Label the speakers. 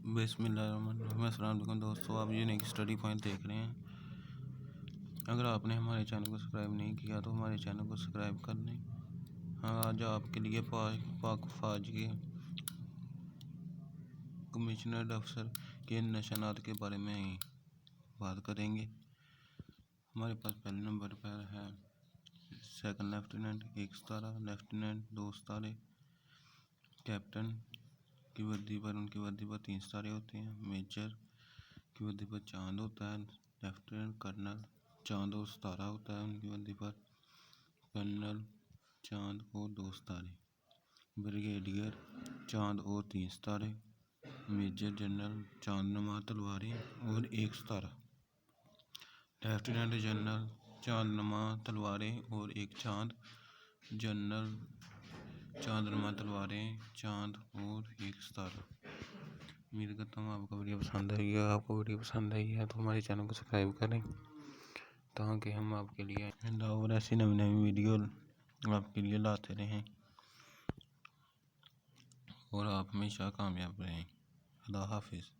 Speaker 1: बिस्मिल्लाहिर्रहमानिर्रहीम। अस्सलाम वालेकुम दोस्तों, आप यूनिक स्टडी पॉइंट देख रहे हैं। अगर आपने हमारे चैनल को सब्सक्राइब नहीं किया तो हमारे चैनल को सब्सक्राइब कर लें। हाँ, आज आपके लिए पाक फौज के कमिश्नर अफसर के निशानात के बारे में बात करेंगे। हमारे पास पहले नंबर पर है सेकंड लेफ्टिनेंट 1 सितारा, लेफ्टिनेंट 2 सितारे, कैप्टन की वर्दी पर उनकी वर्दी पर 3 सितारे होते हैं, मेजर की वर्दी पर चांद होता है, लेफ्टिनेंट कर्नल चांद और सितारा होता है उनकी वर्दी पर, कर्नल चांद और 2 सितारे, ब्रिगेडियर चांद और 3 सितारे, मेजर जनरल चांदनुमा तलवारें और 1 सितारा, लेफ्टिनेंट जनरल चांदनुमा तलवारें और 1 चांद, जनरल चांदनुमा तलवारें, चांद और 1 सितारा। उम्मीद करता हूँ आपको वीडियो पसंद आई है। आपको वीडियो पसंद आई है तो हमारे चैनल को सब्सक्राइब करें ताकि हम आपके लिए और ऐसी नई नई वीडियो आपके लिए लाते रहें और आप हमेशा कामयाब रहें। अल्लाह हाफिज़।